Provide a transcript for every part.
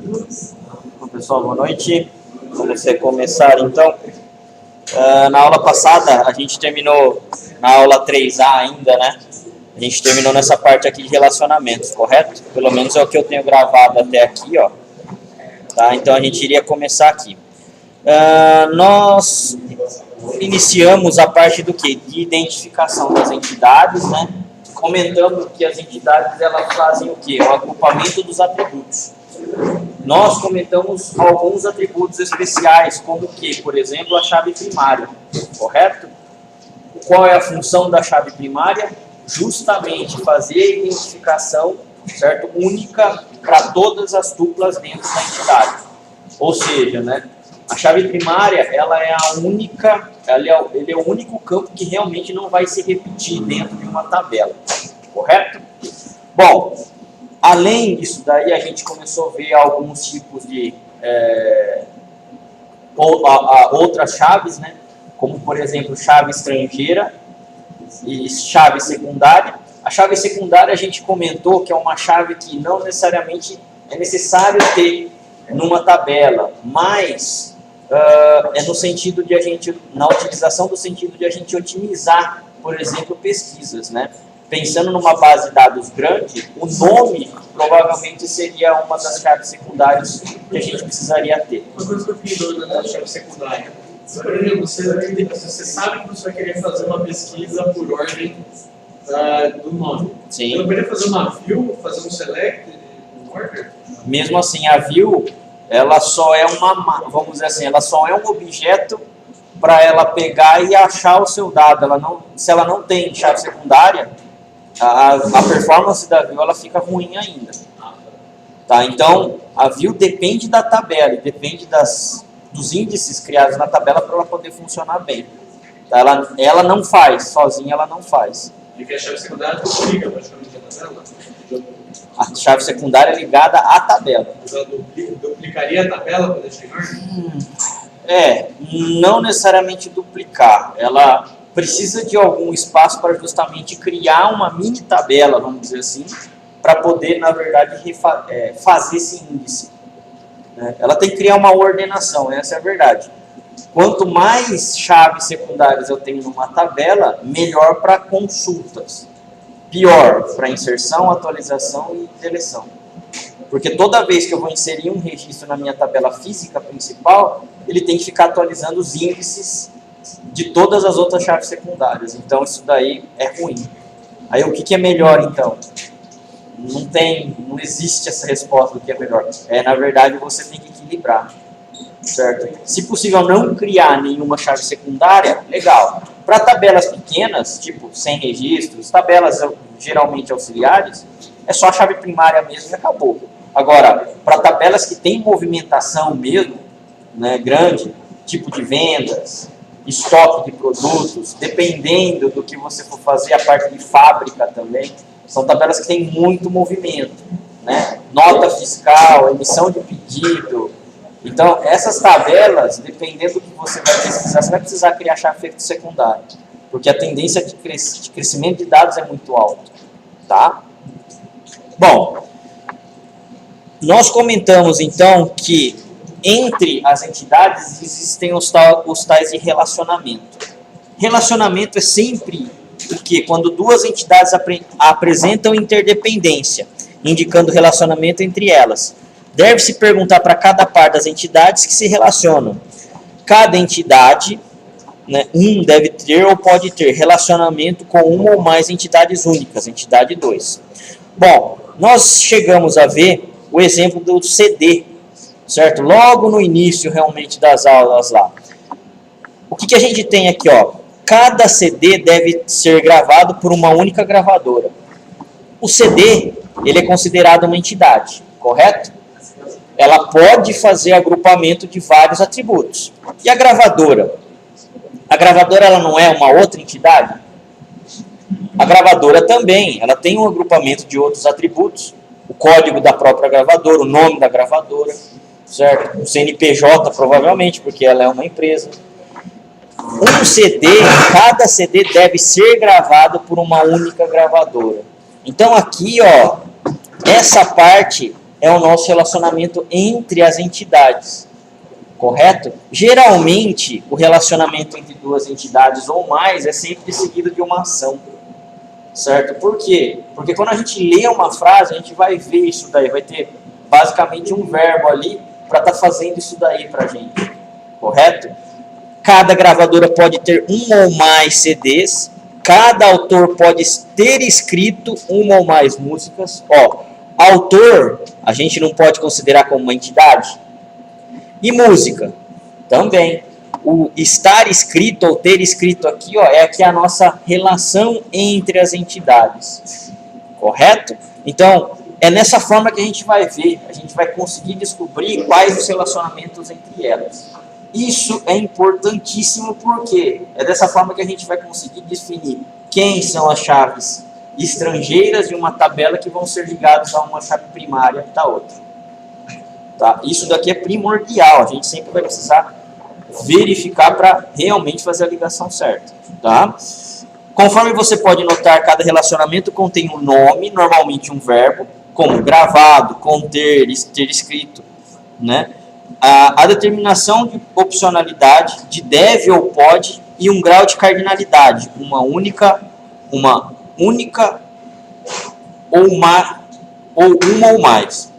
Bom, pessoal, boa noite. Vamos começar então. Na aula passada, a gente terminou, na aula 3A ainda, né? A gente terminou nessa parte aqui de relacionamentos, correto? Pelo menos é o que eu tenho gravado até aqui, ó. Tá? Então a gente iria começar aqui. Nós iniciamos a parte do quê? De identificação das entidades, né? Comentamos que as entidades elas fazem o quê? O agrupamento dos atributos. Nós comentamos alguns atributos especiais, como que, por exemplo, a chave primária, correto? Qual é a função da chave primária? Justamente fazer a identificação, certo? Única para todas as tuplas dentro da entidade. Ou seja, né? A chave primária, ela é a única, ele é o único campo que realmente não vai se repetir dentro de uma tabela, correto? Bom, além disso daí, a gente começou a ver alguns tipos de outras chaves, né? Como, por exemplo, chave estrangeira e chave secundária. A chave secundária a gente comentou que é uma chave que não necessariamente é necessário ter numa tabela, mas é no sentido de a gente, na utilização do sentido de a gente otimizar, por exemplo, pesquisas, né? Pensando numa base de dados grande, o nome provavelmente seria uma das chaves secundárias que a gente precisaria ter. Uma coisa que eu fiquei dúvida da chave secundária. Por exemplo, você sabe que você vai querer fazer uma pesquisa por ordem do nome. Sim. Eu poderia fazer uma view, fazer um select, um order? Mesmo assim, a view, ela só é vamos dizer assim, ela só é um objeto para ela pegar e achar o seu dado. Se ela não tem chave secundária, a performance da view ela fica ruim ainda. Tá? Então, a view depende da tabela, depende dos índices criados na tabela para ela poder funcionar bem. Tá? Ela não faz, sozinha ela não faz. E que a chave secundária duplica praticamente a tabela? A chave secundária é ligada à tabela. Mas ela duplicaria a tabela para deixar em ordem? Não necessariamente duplicar. Ela precisa de algum espaço para justamente criar uma mini tabela, vamos dizer assim, para poder, na verdade, fazer esse índice. Ela tem que criar uma ordenação, essa é a verdade. Quanto mais chaves secundárias eu tenho numa tabela, melhor para consultas. Pior para inserção, atualização e deleção. Porque toda vez que eu vou inserir um registro na minha tabela física principal, ele tem que ficar atualizando os índices de todas as outras chaves secundárias. Então isso daí é ruim. Aí o que é melhor então? Não existe essa resposta do que é melhor. Na verdade, você tem que equilibrar. Certo? Se possível não criar nenhuma chave secundária, legal. Para tabelas pequenas, tipo sem registros, tabelas geralmente auxiliares, é só a chave primária mesmo e acabou. Agora, para tabelas que tem movimentação mesmo, né, grande, tipo de vendas, estoque de produtos, dependendo do que você for fazer, a parte de fábrica também, são tabelas que tem muito movimento, né? Nota fiscal, emissão de pedido. Então, essas tabelas, dependendo do que você vai pesquisar, você vai precisar criar chave secundária, porque a tendência de crescimento de dados é muito alta, tá? Bom, nós comentamos então que entre as entidades existem os tais de relacionamento. Relacionamento é sempre o quê? Quando duas entidades apresentam interdependência, indicando relacionamento entre elas. Deve-se perguntar para cada par das entidades que se relacionam. Cada entidade, né, deve ter ou pode ter relacionamento com uma ou mais entidades únicas, entidade 2. Bom, nós chegamos a ver o exemplo do CD, certo? Logo no início realmente das aulas lá. O que a gente tem aqui, ó? Cada CD deve ser gravado por uma única gravadora. O CD, ele é considerado uma entidade, correto? Ela pode fazer agrupamento de vários atributos. E a gravadora? A gravadora ela não é uma outra entidade? A gravadora também, ela tem um agrupamento de outros atributos. O código da própria gravadora, o nome da gravadora, certo? O CNPJ provavelmente, porque ela é uma empresa. Um CD, cada CD deve ser gravado por uma única gravadora. Então aqui, ó, essa parte é o nosso relacionamento entre as entidades, correto? Geralmente, o relacionamento entre duas entidades ou mais é sempre seguido de uma ação, certo? Por quê? Porque quando a gente lê uma frase, a gente vai ver isso daí, vai ter basicamente um verbo ali para estar fazendo isso daí para a gente, correto? Cada gravadora pode ter um ou mais CDs, cada autor pode ter escrito uma ou mais músicas. Ó, autor, a gente não pode considerar como uma entidade. E música, também. O estar escrito ou ter escrito aqui, ó, é aqui a nossa relação entre as entidades. Correto? Então, é nessa forma que a gente vai ver, a gente vai conseguir descobrir quais os relacionamentos entre elas. Isso é importantíssimo porque é dessa forma que a gente vai conseguir definir quem são as chaves estrangeiras de uma tabela que vão ser ligadas a uma chave primária da outra. Tá? Isso daqui é primordial, a gente sempre vai precisar verificar para realmente fazer a ligação certa. Tá? Conforme você pode notar, cada relacionamento contém um nome, normalmente um verbo, como gravado, conter, ter escrito, né? A determinação de opcionalidade, de deve ou pode, e um grau de cardinalidade, uma única ou uma ou mais.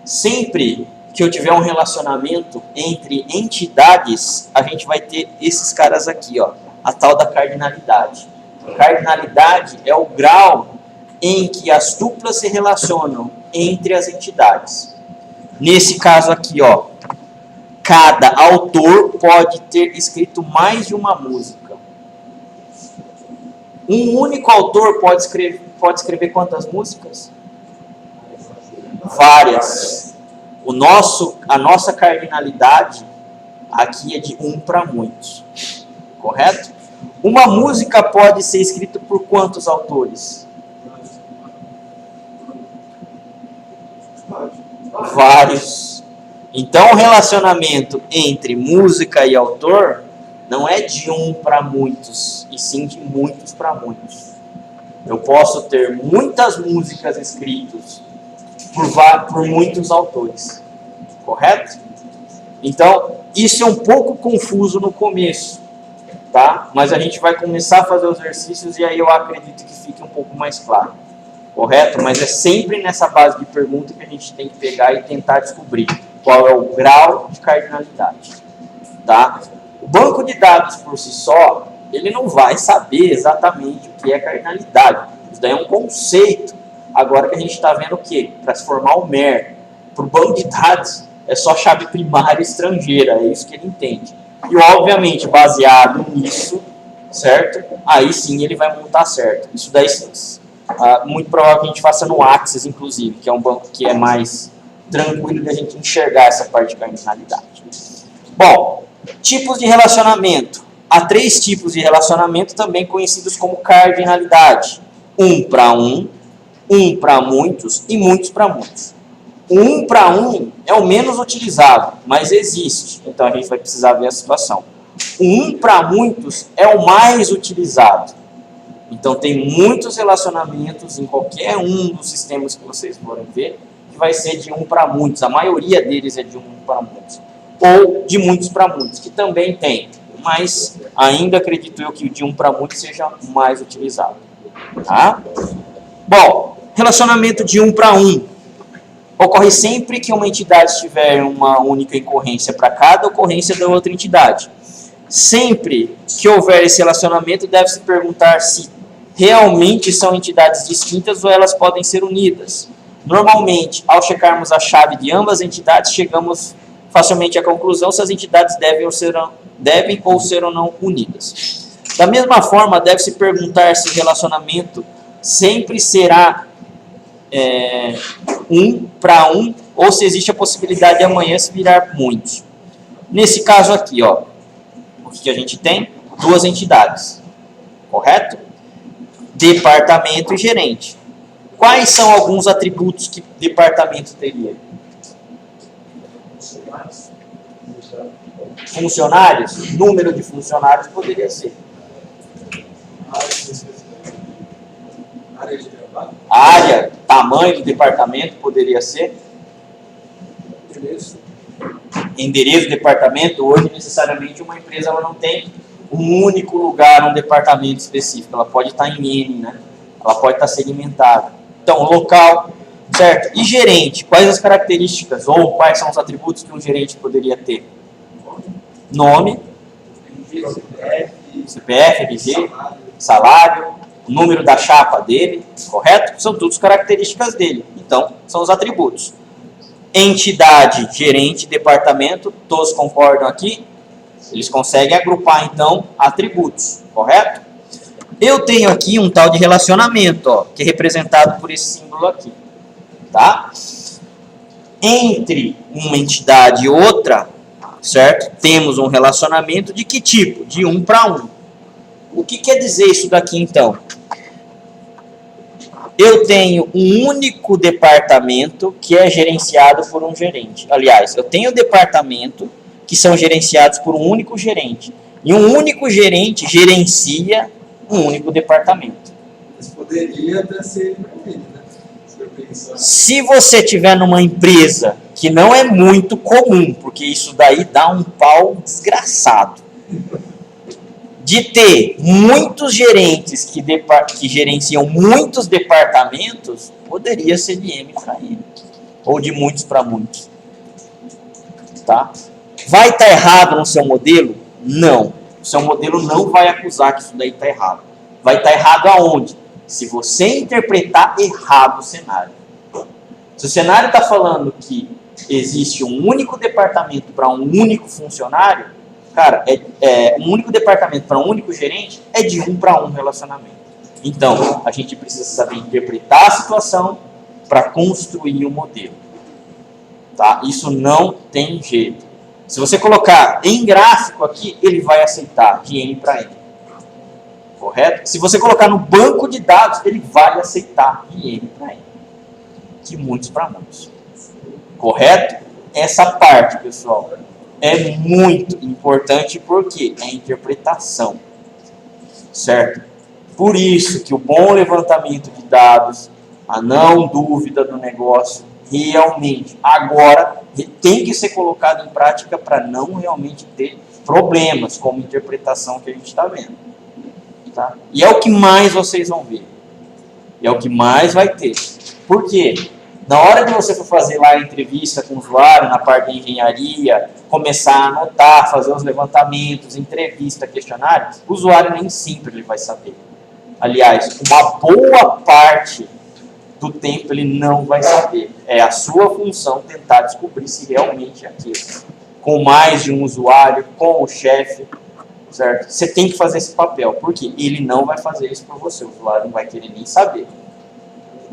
Sempre que eu tiver um relacionamento entre entidades, a gente vai ter esses caras aqui, ó, a tal da cardinalidade. Cardinalidade é o grau em que as duplas se relacionam entre as entidades. Nesse caso aqui, ó, cada autor pode ter escrito mais de uma música. Um único autor pode escrever quantas músicas? Várias. A nossa cardinalidade aqui é de um para muitos. Correto? Uma música pode ser escrita por quantos autores? Vários. Então, o relacionamento entre música e autor não é de um para muitos, e sim de muitos para muitos. Eu posso ter muitas músicas escritas por muitos autores. Correto? Então, isso é um pouco confuso no começo, tá? Mas a gente vai começar a fazer os exercícios e aí eu acredito que fique um pouco mais claro. Correto? Mas é sempre nessa base de pergunta que a gente tem que pegar e tentar descobrir qual é o grau de cardinalidade. Tá? O banco de dados por si só, ele não vai saber exatamente o que é cardinalidade. Isso daí é um conceito. Agora que a gente está vendo o quê? Para se formar o MER. Para o banco de dados, é só chave primária estrangeira. É isso que ele entende. E, obviamente, baseado nisso, certo? Aí sim ele vai montar certo. Isso daí muito provável que a gente faça no Axis, inclusive, que é um banco que é mais tranquilo de a gente enxergar essa parte de cardinalidade. Bom, tipos de relacionamento. Há 3 tipos de relacionamento, também conhecidos como cardinalidade. Um para muitos e muitos para muitos. O 1 para 1 é o menos utilizado, mas existe. Então a gente vai precisar ver a situação. O 1 para muitos é o mais utilizado. Então, tem muitos relacionamentos em qualquer um dos sistemas que vocês forem ver, que vai ser de um para muitos. A maioria deles é de um para muitos. Ou de muitos para muitos, que também tem. Mas ainda acredito eu que o de um para muitos seja o mais utilizado. Tá? Bom, relacionamento de 1 para 1. Ocorre sempre que uma entidade tiver uma única incorrência para cada ocorrência da outra entidade. Sempre que houver esse relacionamento, deve-se perguntar se realmente são entidades distintas ou elas podem ser unidas. Normalmente, ao checarmos a chave de ambas as entidades, chegamos facilmente à conclusão se as entidades devem ou ser ou não unidas. Da mesma forma, deve-se perguntar se o relacionamento sempre será 1 para 1 ou se existe a possibilidade de amanhã se virar muitos. Nesse caso aqui, ó, o que a gente tem? 2 entidades, correto? Departamento e gerente. Quais são alguns atributos que departamento teria? Funcionários? Número de funcionários poderia ser. Área, Tamanho do departamento poderia ser? Endereço do departamento. Hoje, necessariamente, uma empresa ela não tem um único lugar, um departamento específico. Ela pode estar em N, né? Ela pode estar segmentada. Então, local, certo? E gerente, quais as características ou quais são os atributos que um gerente poderia ter? Nome, CPF, RG, salário, número da chapa dele, correto? São todas características dele. Então, são os atributos. Entidade, gerente, departamento, todos concordam aqui? Eles conseguem agrupar, então, atributos, correto? Eu tenho aqui um tal de relacionamento, ó, que é representado por esse símbolo aqui, tá? Entre uma entidade e outra, certo? Temos um relacionamento de que tipo? De 1 para 1. O que quer dizer isso daqui, então? Eu tenho um único departamento que é gerenciado por um gerente. Aliás, eu tenho departamento que são gerenciados por um único gerente. E um único gerente gerencia um único departamento. Mas poderia até ser ele, né? Se você tiver numa empresa, que não é muito comum, porque isso daí dá um pau desgraçado, de ter muitos gerentes que gerenciam muitos departamentos, poderia ser de M para M. Ou de muitos para muitos. Tá? Vai estar errado no seu modelo? Não. O seu modelo não vai acusar que isso daí está errado. Vai estar errado aonde? Se você interpretar errado o cenário. Se o cenário está falando que existe um único departamento para um único funcionário, cara, um único departamento para um único gerente é de 1 para 1 relacionamento. Então, a gente precisa saber interpretar a situação para construir o modelo. Tá? Isso não tem jeito. Se você colocar em gráfico aqui, ele vai aceitar de N para N. Correto? Se você colocar no banco de dados, ele vai aceitar de N para N. De muitos para muitos. Correto? Essa parte, pessoal, é muito importante porque é a interpretação. Certo? Por isso que o bom levantamento de dados, a não dúvida do negócio, realmente, agora, tem que ser colocado em prática para não realmente ter problemas como interpretação que a gente está vendo. Tá? E é o que mais vocês vão ver. E é o que mais vai ter. Por quê? Na hora de você for fazer lá a entrevista com o usuário, na parte de engenharia, começar a anotar, fazer os levantamentos, entrevista, questionário, o usuário nem sempre ele vai saber. Aliás, uma boa parte do tempo ele não vai saber. É a sua função tentar descobrir se realmente é aquilo. Com mais de um usuário, com o chefe, certo? Você tem que fazer esse papel, porque ele não vai fazer isso por você, o usuário não vai querer nem saber.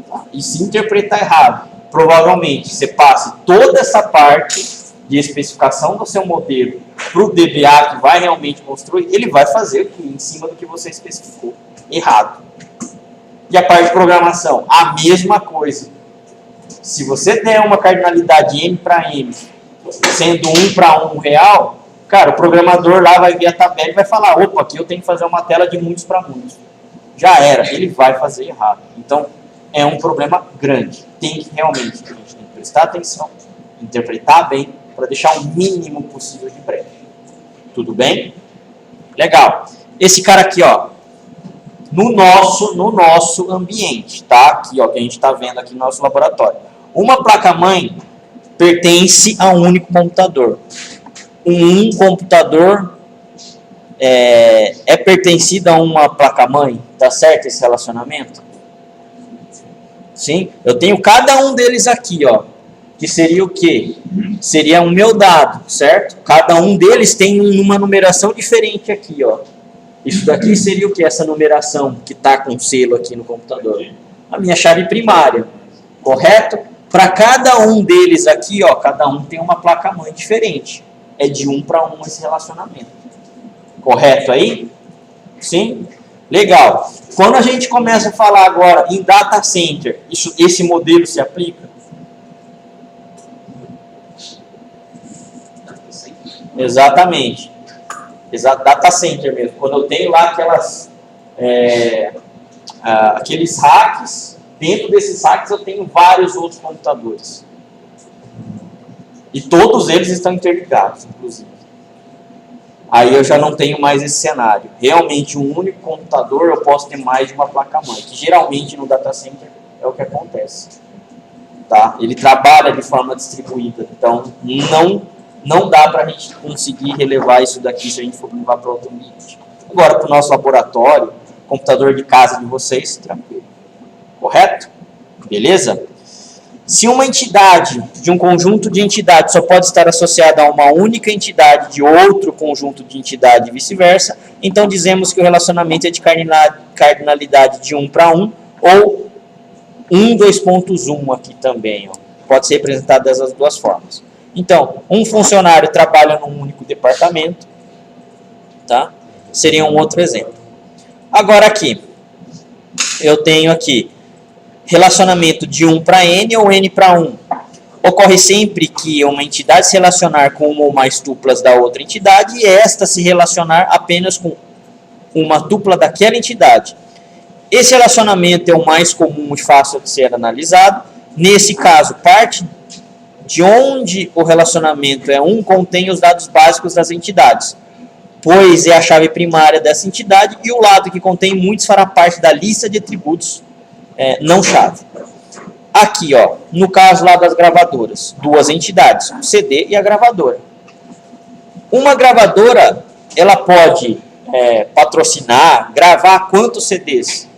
Tá? E se interpretar errado, provavelmente você passe toda essa parte de especificação do seu modelo para o DBA que vai realmente construir, ele vai fazer em cima do que você especificou errado. E a parte de programação, a mesma coisa. Se você der uma cardinalidade M para M, sendo 1 para 1 real, cara, o programador lá vai ver a tabela e vai falar, opa, aqui eu tenho que fazer uma tela de muitos para muitos. Já era, ele vai fazer errado. Então, é um problema grande. Tem que realmente, a gente tem que prestar atenção, interpretar bem, para deixar o mínimo possível de brecha. Tudo bem? Legal. Esse cara aqui, ó, no nosso ambiente, tá? Aqui, ó, que a gente está vendo aqui no nosso laboratório. Uma placa-mãe pertence a um único computador. Um computador é pertencido a uma placa-mãe, tá certo esse relacionamento? Sim? Eu tenho cada um deles aqui, ó, que seria o quê? Seria o meu dado, certo? Cada um deles tem uma numeração diferente aqui, ó. Isso daqui seria o que? Essa numeração que está com selo aqui no computador. A minha chave primária, correto? Para cada um deles aqui, ó, cada um tem uma placa-mãe diferente. É de 1 para 1 esse relacionamento. Correto aí? Sim? Legal. Quando a gente começa a falar agora em data center, esse modelo se aplica? Exatamente. Data center mesmo. Quando eu tenho lá aqueles racks Dentro desses racks eu tenho vários outros computadores. E todos eles estão interligados, inclusive. Aí eu já não tenho mais esse cenário. Realmente, um único computador eu posso ter mais de uma placa-mãe, que geralmente no data center é o que acontece. Tá? Ele trabalha de forma distribuída, então não dá para a gente conseguir relevar isso daqui se a gente for levar para outro ambiente. Agora, para o nosso laboratório, computador de casa de vocês, tranquilo. Correto? Beleza? Se uma entidade de um conjunto de entidades só pode estar associada a uma única entidade de outro conjunto de entidade e vice-versa, então dizemos que o relacionamento é de cardinalidade de 1 para 1 ou 1, 2.1 aqui também. Ó. Pode ser representado dessas duas formas. Então, um funcionário trabalha num único departamento, tá? Seria um outro exemplo. Agora aqui, eu tenho aqui relacionamento de 1 para N ou N para 1. Ocorre sempre que uma entidade se relacionar com uma ou mais tuplas da outra entidade e esta se relacionar apenas com uma tupla daquela entidade. Esse relacionamento é o mais comum e fácil de ser analisado. Nesse caso, parte de onde o relacionamento é 1 contém os dados básicos das entidades, pois é a chave primária dessa entidade, e o lado que contém muitos fará parte da lista de atributos não chave. Aqui, ó, no caso lá das gravadoras, duas entidades, o CD e a gravadora. Uma gravadora, ela pode patrocinar, gravar quantos CDs?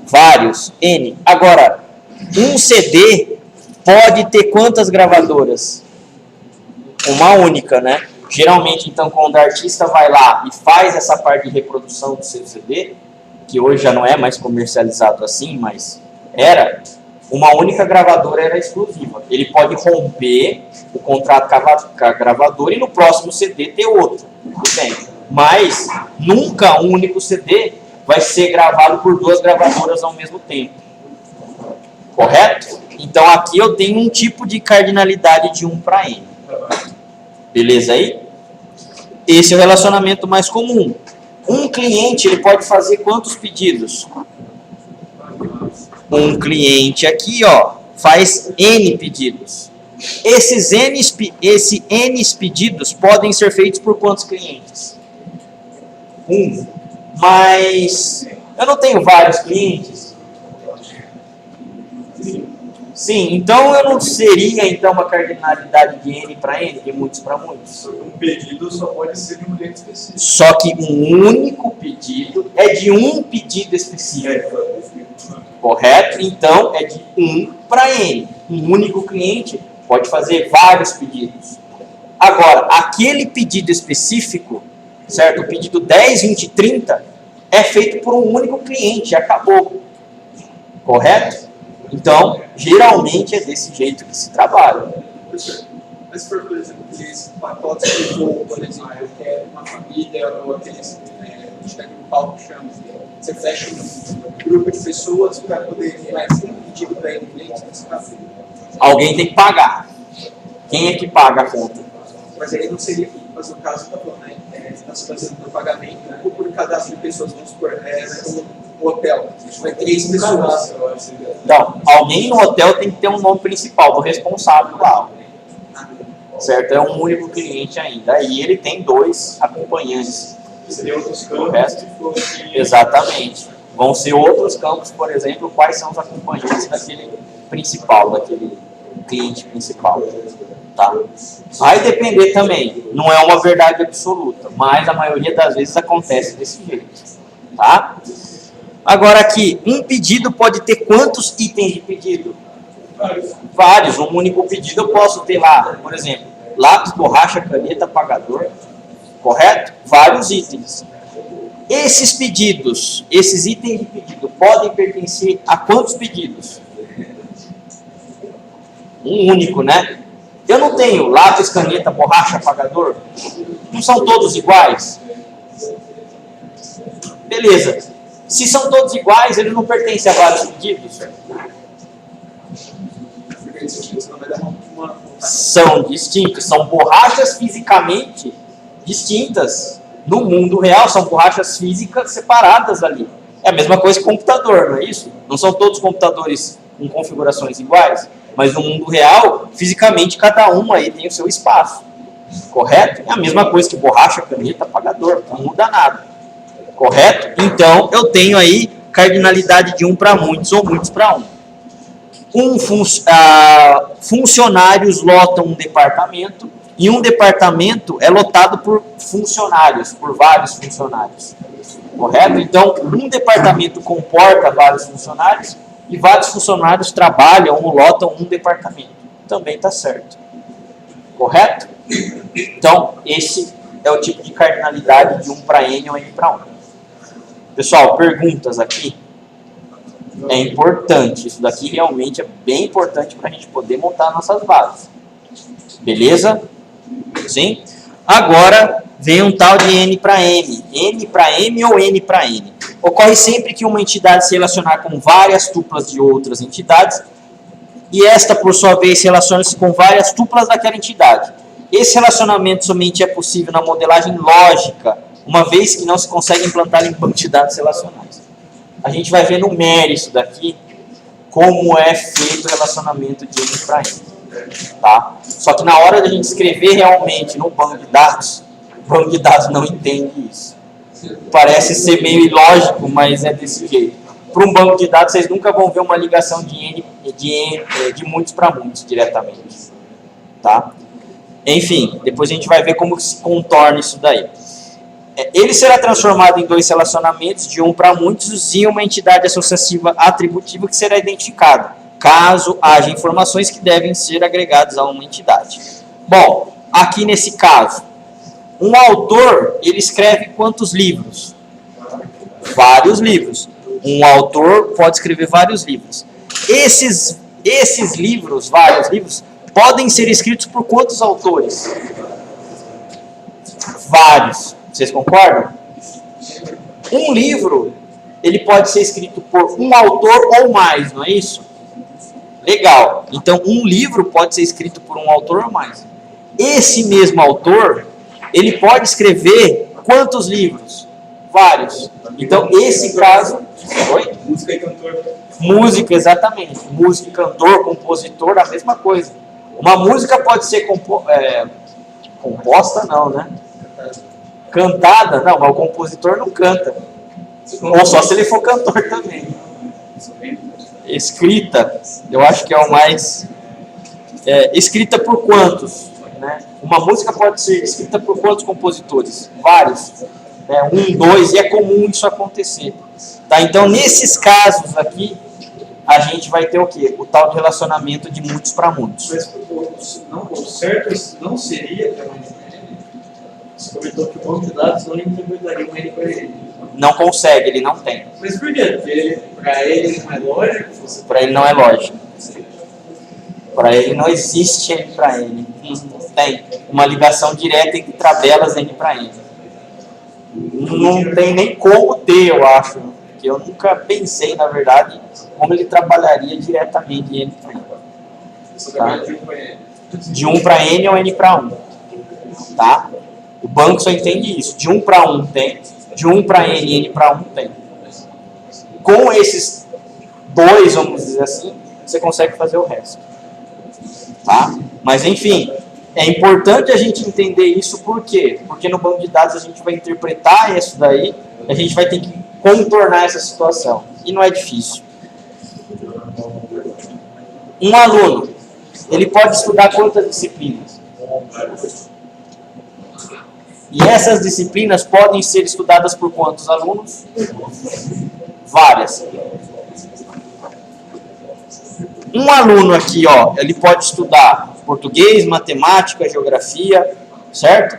Vários, N. Agora, um CD pode ter quantas gravadoras? Uma única, né? Geralmente, então, quando o artista vai lá e faz essa parte de reprodução do seu CD, que hoje já não é mais comercializado assim, mas era, uma única gravadora era exclusiva. Ele pode romper o contrato com a gravadora e no próximo CD ter outro. Tudo bem. Mas nunca um único CD vai ser gravado por duas gravadoras ao mesmo tempo. Correto? Então aqui eu tenho um tipo de cardinalidade de 1 para N. Beleza aí? Esse é o relacionamento mais comum. Um cliente, ele pode fazer quantos pedidos? Um cliente aqui, ó, faz N pedidos. Esses N pedidos podem ser feitos por quantos clientes? Um. Mas eu não tenho vários clientes? Sim, então eu não seria então uma cardinalidade de N para N, de muitos para muitos. Um pedido só pode ser de um cliente específico. Só que um único pedido é de um pedido específico. Correto? Então é de 1 para N. Um único cliente pode fazer vários pedidos. Agora, aquele pedido específico, certo? O pedido 10, 20, 30 é feito por um único cliente, acabou. Correto? Então, geralmente é desse jeito que se trabalha. Mas, por exemplo, aqueles pacotes de voo, por exemplo, eu quero uma família ou aqueles, a gente tem um palco que chama, você fecha um grupo de pessoas para poder fazer um pedido para ele, nesse caso. Alguém tem que pagar. Quem é que paga a conta? Mas aí não seria, mas no caso está falando, né? Está se fazendo o pagamento ou por cadastro de pessoas, vamos supor, um hotel, vai 3 pessoas. Então, alguém no hotel tem que ter um nome principal do responsável lá. Certo? É um único cliente ainda. Aí ele tem 2 acompanhantes. Seria outros campos. Exatamente. Vão ser outros campos, por exemplo, quais são os acompanhantes daquele principal, daquele cliente principal. Tá? Vai depender também, não é uma verdade absoluta, mas a maioria das vezes acontece desse jeito. Tá? Agora aqui, um pedido pode ter quantos itens de pedido? Vários. Um único pedido eu posso ter lá, por exemplo, lápis, borracha, caneta, apagador. Correto? Vários itens. Esses pedidos, esses itens de pedido, podem pertencer a quantos pedidos? Um único, né? Eu não tenho lápis, caneta, borracha, apagador? Não são todos iguais? Beleza. Se são todos iguais, eles não pertencem a vários pedidos? São distintos. São borrachas fisicamente distintas. No mundo real, são borrachas físicas separadas ali. É a mesma coisa que computador, não é isso? Não são todos computadores com configurações iguais, mas no mundo real, fisicamente, cada um aí tem o seu espaço. Correto? É a mesma coisa que borracha, caneta, apagador, não muda nada. Correto? Então, eu tenho aí cardinalidade de 1 para muitos ou muitos para 1. Funcionários lotam um departamento e um departamento é lotado por funcionários, por vários funcionários. Correto? Então, um departamento comporta vários funcionários e vários funcionários trabalham ou lotam um departamento. Também está certo. Correto? Então, esse é o tipo de cardinalidade de 1 para N ou N para 1. Pessoal, perguntas aqui? É importante. Isso daqui realmente é bem importante para a gente poder montar nossas bases. Beleza? Sim? Agora, vem um tal de N para M. N para M ou N para N. Ocorre sempre que uma entidade se relacionar com várias tuplas de outras entidades e esta, por sua vez, relaciona-se com várias tuplas daquela entidade. Esse relacionamento somente é possível na modelagem lógica, uma vez que não se consegue implantar em banco de dados relacionais. A gente vai ver no mérito daqui como é feito o relacionamento de N para N. Tá? Só que na hora de a gente escrever realmente no banco de dados, o banco de dados não entende isso. Parece ser meio ilógico, mas é desse jeito. Para um banco de dados, vocês nunca vão ver uma ligação de muitos para muitos diretamente. Tá? Enfim, depois a gente vai ver como se contorna isso daí. Ele será transformado em dois relacionamentos, de 1 para muitos, e uma entidade associativa atributiva que será identificada, caso haja informações que devem ser agregadas a uma entidade. Bom, aqui nesse caso, um autor, ele escreve quantos livros? Vários livros. Um autor pode escrever vários livros. Esses livros, vários livros, podem ser escritos por quantos autores? Vários. Vocês concordam? Um livro, ele pode ser escrito por um autor ou mais, não é isso? Legal. Então, um livro pode ser escrito por um autor ou mais. Esse mesmo autor, ele pode escrever quantos livros? Vários. Então, esse caso... Oi? Música e cantor. Música, exatamente. Música, cantor, compositor, a mesma coisa. Uma música pode ser composta, não, né? Cantada, não, mas o compositor não canta. Ou só se ele for cantor também. Escrita, eu acho que é o mais... escrita por quantos? Né? Uma música pode ser escrita por quantos compositores? Vários. Né? 1, 2, e é comum isso acontecer. Tá? Então, nesses casos aqui, a gente vai ter o quê? O tal de relacionamento de muitos para muitos. Mas o certo não seria também. Você comentou que o banco de dados não interpretaria um N para ele. Não consegue, ele não tem. Mas por quê? Porque para ele não é lógico? Para ele não é lógico. Para ele não existe N para N. Não tem uma ligação direta entre tabelas N para N. Não tem nem como ter, eu acho. Porque eu nunca pensei, na verdade, como ele trabalharia diretamente N para N. Tá? De 1 para N ou N para 1. Tá? O banco só entende isso. De 1 para 1 tem. De 1 para N, N para 1 tem. Com esses dois, vamos dizer assim, você consegue fazer o resto. Tá? Mas, enfim, é importante a gente entender isso. Por quê? Porque no banco de dados a gente vai interpretar isso daí, a gente vai ter que contornar essa situação. E não é difícil. Um aluno, ele pode estudar quantas disciplinas? E essas disciplinas podem ser estudadas por quantos alunos? Várias. Um aluno aqui, ó, ele pode estudar português, matemática, geografia, certo?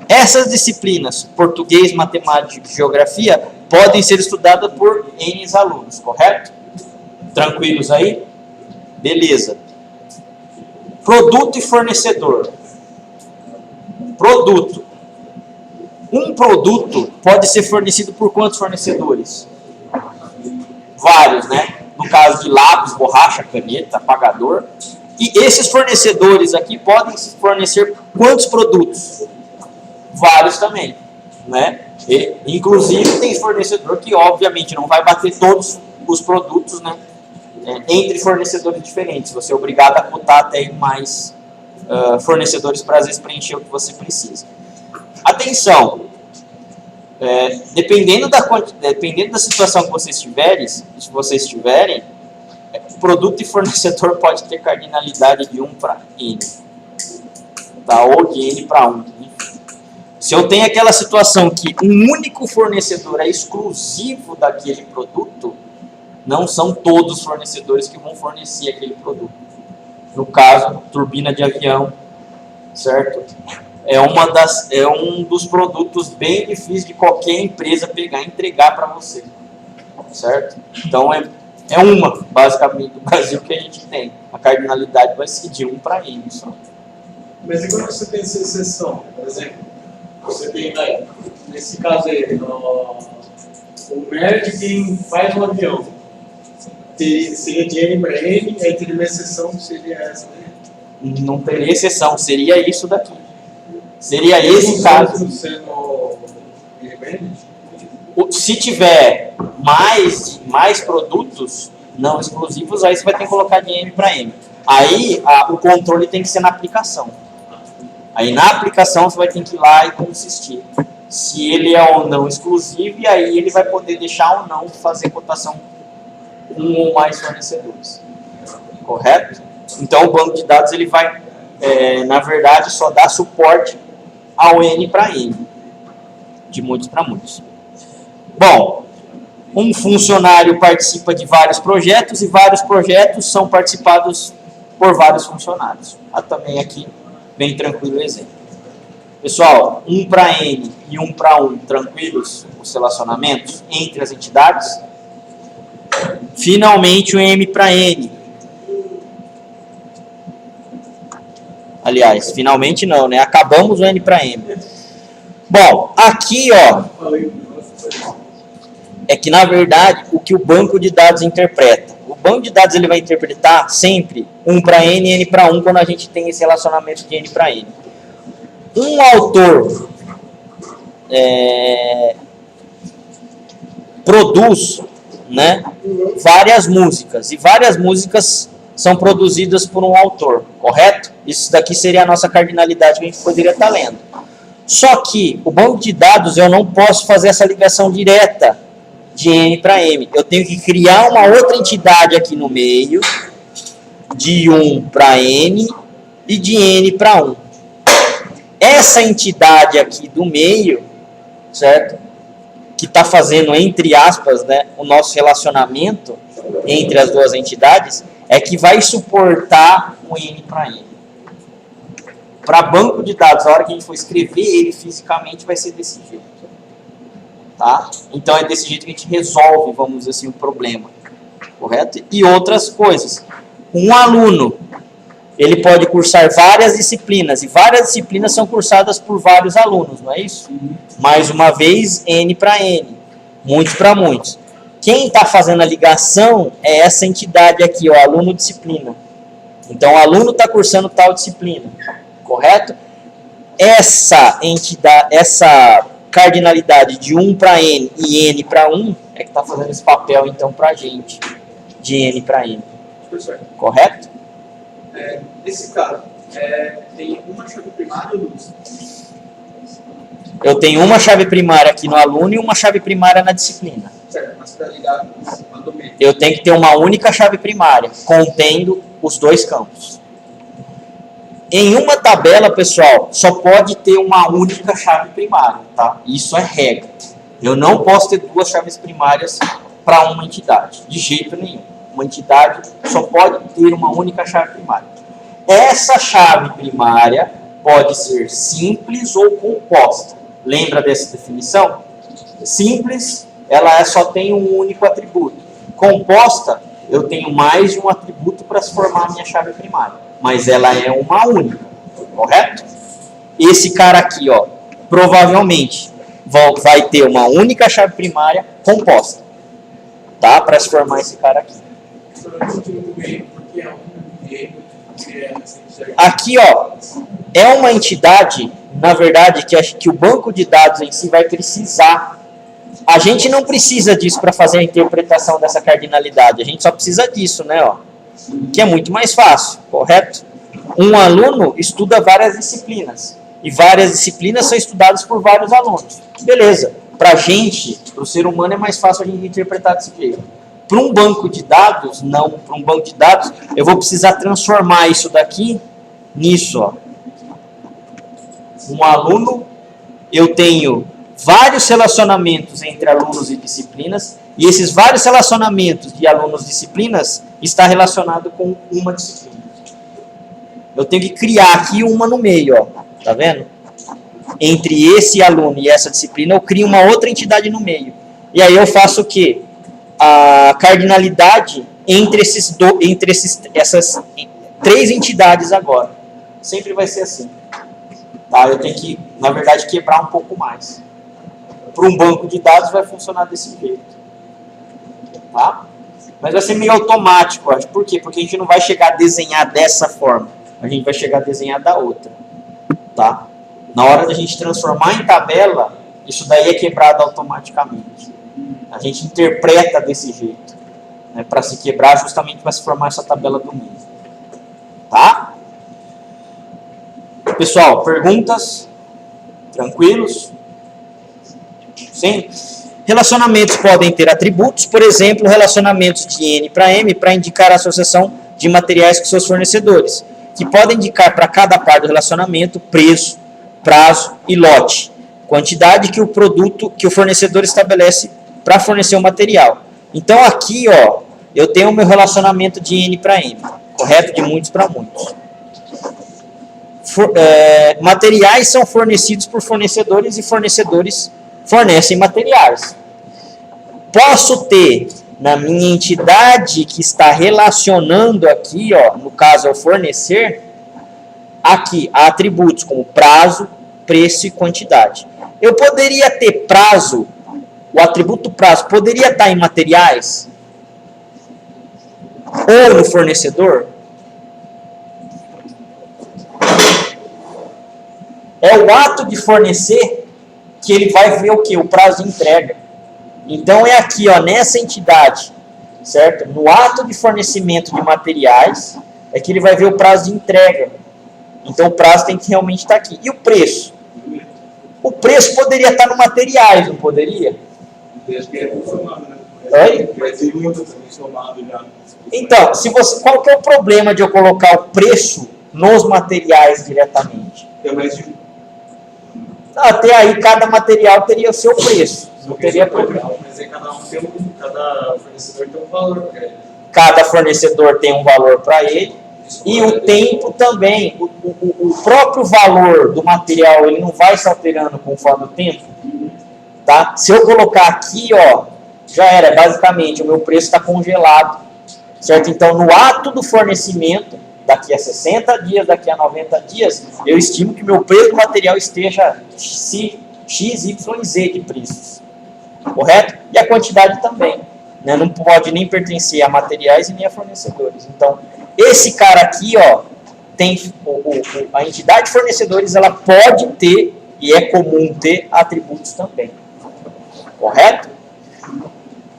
Essas disciplinas, português, matemática e geografia, podem ser estudadas por N alunos, correto? Tranquilos aí? Beleza. Produto e fornecedor. Produto. Um produto pode ser fornecido por quantos fornecedores? Vários, né? No caso de lápis, borracha, caneta, apagador. E esses fornecedores aqui podem fornecer quantos produtos? Vários também. né? E, inclusive tem fornecedor que obviamente não vai bater todos os produtos, né? Entre fornecedores diferentes. Você é obrigado a cotar até em mais fornecedores para às vezes preencher o que você precisa. Atenção! Dependendo da situação que vocês tiverem, produto e fornecedor pode ter cardinalidade de 1 para N, tá? Ou de N para 1. Se eu tenho aquela situação que um único fornecedor é exclusivo daquele produto, não são todos os fornecedores que vão fornecer aquele produto. No caso, turbina de avião, certo? É um dos produtos bem difíceis de qualquer empresa pegar e entregar para você, certo? Então basicamente, do Brasil que a gente tem. A cardinalidade vai ser de 1 para N só. Mas e quando você tem essa exceção? Por exemplo, você tem, nesse caso aí, o MERD quem faz um avião. Seria de N para N, aí teria uma exceção, seria essa, né? Não teria exceção, seria isso daqui. Seria esse caso. Se tiver mais produtos não exclusivos, aí você vai ter que colocar de M para M. Aí o controle tem que ser na aplicação. Aí na aplicação você vai ter que ir lá e consistir se ele é ou não exclusivo, e aí ele vai poder deixar ou não fazer cotação com um ou mais fornecedores. Correto? Então o banco de dados ele vai, na verdade, só dar suporte ao N para N, de muitos para muitos. Bom, um funcionário participa de vários projetos e vários projetos são participados por vários funcionários. Também aqui, bem tranquilo o exemplo. Pessoal, 1 para N e 1 para 1, tranquilos os relacionamentos entre as entidades? Finalmente o M para N. Aliás, finalmente não, né? Acabamos o N para M. Bom, aqui, ó, é que na verdade o que o banco de dados interpreta. O banco de dados ele vai interpretar sempre 1 para N e N para 1 quando a gente tem esse relacionamento de N para N. Um autor produz, né, várias músicas, e várias músicas são produzidas por um autor, correto? Isso daqui seria a nossa cardinalidade que a gente poderia estar lendo. Só que o banco de dados eu não posso fazer essa ligação direta de N para M. Eu tenho que criar uma outra entidade aqui no meio, de 1 para N e de N para 1. Essa entidade aqui do meio, certo? Que está fazendo, entre aspas, né, o nosso relacionamento entre as duas entidades, é que vai suportar o N para N. Para banco de dados, a hora que a gente for escrever ele fisicamente, vai ser desse jeito. Tá? Então é desse jeito que a gente resolve, vamos dizer assim, o problema. Correto? E outras coisas. Um aluno, ele pode cursar várias disciplinas, e várias disciplinas são cursadas por vários alunos, não é isso? Mais uma vez, N para N, muitos para muitos. Quem está fazendo a ligação é essa entidade aqui, o aluno disciplina. Então, o aluno está cursando tal disciplina, correto? Essa entidade, essa cardinalidade de 1 para N e N para 1 é que está fazendo esse papel, então, para a gente, de N para N. Correto? Nesse caso, tem uma chave primária ou duas? Eu tenho uma chave primária aqui no aluno e uma chave primária na disciplina. Certo, mas para ligar a domínio. Eu tenho que ter uma única chave primária, contendo os dois campos. Em uma tabela, pessoal, só pode ter uma única chave primária, tá? Isso é regra. Eu não posso ter duas chaves primárias para uma entidade, de jeito nenhum. Uma entidade só pode ter uma única chave primária. Essa chave primária pode ser simples ou composta. Lembra dessa definição? Simples, ela só tem um único atributo. Composta, eu tenho mais de um atributo para se formar a minha chave primária. Mas ela é uma única, correto? Esse cara aqui, ó, provavelmente vai ter uma única chave primária composta, tá? Para se formar esse cara aqui. Aqui, ó, é uma entidade na verdade, que o banco de dados em si vai precisar. A gente não precisa disso para fazer a interpretação dessa cardinalidade. A gente só precisa disso, né? Ó, que é muito mais fácil, correto? Um aluno estuda várias disciplinas. E várias disciplinas são estudadas por vários alunos. Beleza. Para a gente, para o ser humano, é mais fácil a gente interpretar desse jeito. Para um banco de dados, não. Para um banco de dados, eu vou precisar transformar isso daqui nisso, ó. Um aluno, eu tenho vários relacionamentos entre alunos e disciplinas, e esses vários relacionamentos de alunos e disciplinas está relacionado com uma disciplina. Eu tenho que criar aqui uma no meio, ó. Tá vendo? Entre esse aluno e essa disciplina, eu crio uma outra entidade no meio. E aí eu faço o quê? A cardinalidade entre essas três entidades agora. Sempre vai ser assim. Tá? Eu tenho que, na verdade, quebrar um pouco mais. Para um banco de dados vai funcionar desse jeito. Tá? Mas vai ser meio automático, acho. Por quê? Porque a gente não vai chegar a desenhar dessa forma. A gente vai chegar a desenhar da outra. Tá? Na hora da gente transformar em tabela, isso daí é quebrado automaticamente. A gente interpreta desse jeito, né, para se quebrar, justamente para se formar essa tabela do meio. Tá? Pessoal, perguntas? Tranquilos? Sim? Relacionamentos podem ter atributos, por exemplo, relacionamentos de N para M para indicar a associação de materiais com seus fornecedores, que podem indicar para cada par do relacionamento preço, prazo e lote, quantidade que o fornecedor estabelece para fornecer o material. Então aqui, ó, eu tenho o meu relacionamento de N para M, correto? De muitos para muitos. Materiais são fornecidos por fornecedores e fornecedores fornecem materiais. Posso ter na minha entidade que está relacionando aqui, ó, no caso é o fornecer, aqui atributos como prazo, preço e quantidade. Eu poderia ter prazo, o atributo prazo poderia estar em materiais ou no fornecedor. É o ato de fornecer que ele vai ver o que? O prazo de entrega. Então é aqui, ó, nessa entidade, certo? No ato de fornecimento de materiais é que ele vai ver o prazo de entrega. Então o prazo tem que realmente estar aqui. E o preço? O preço poderia estar no materiais, não poderia? Oi? Então, qual que é o problema de eu colocar o preço nos materiais diretamente? Até aí cada material teria o seu preço. Não teria problema. Mas aí cada fornecedor tem um valor para ele. Cada fornecedor tem um valor para ele. E o tempo também. O próprio valor do material, ele não vai se alterando conforme o tempo. Tá? Se eu colocar aqui, ó, já era. Basicamente, o meu preço está congelado. Certo? Então, no ato do fornecimento, daqui a 60 dias, daqui a 90 dias, eu estimo que meu preço do material esteja X, Y, Z de preços. Correto? E a quantidade também. Né? Não pode nem pertencer a materiais e nem a fornecedores. Então, esse cara aqui, ó, tem a entidade de fornecedores, ela pode ter, e é comum ter, atributos também. Correto?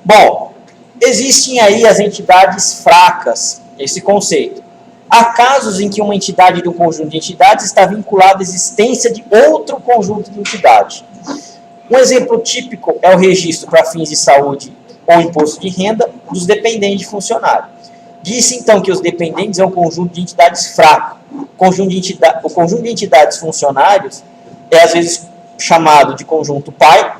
Bom, existem aí as entidades fracas, esse conceito. Há casos em que uma entidade de um conjunto de entidades está vinculada à existência de outro conjunto de entidades. Um exemplo típico é o registro para fins de saúde ou imposto de renda dos dependentes de funcionário. Disse então que os dependentes é um conjunto de entidades fraco. O conjunto de entidades funcionários é às vezes chamado de conjunto pai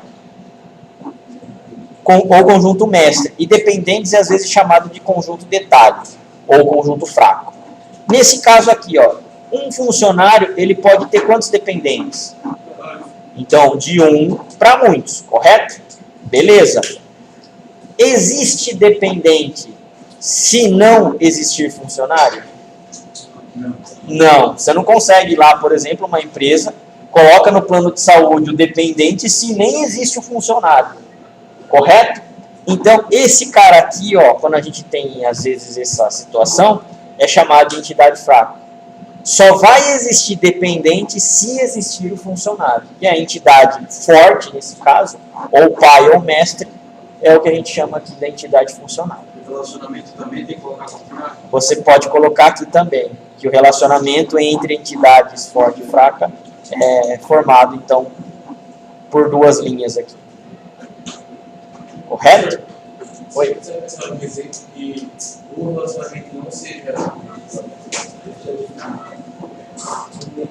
ou conjunto mestre. E dependentes é às vezes chamado de conjunto detalhe ou conjunto fraco. Nesse caso aqui, ó, um funcionário ele pode ter quantos dependentes? Então, de um para muitos, correto? Beleza. Existe dependente se não existir funcionário? Não. Você não consegue ir lá, por exemplo, uma empresa, coloca no plano de saúde o dependente se nem existe o funcionário. Correto? Então, esse cara aqui, ó, quando a gente tem, às vezes, essa situação, é chamado de entidade fraca. Só vai existir dependente se existir o funcionário. E a entidade forte, nesse caso, ou pai ou mestre, é o que a gente chama aqui da entidade funcional. O relacionamento também tem que colocar como fraco. Você pode colocar aqui também que o relacionamento entre entidades forte e fraca é formado, então, por duas linhas aqui. Correto? Oi? Você vai pensar no exemplo que o relacionamento não seja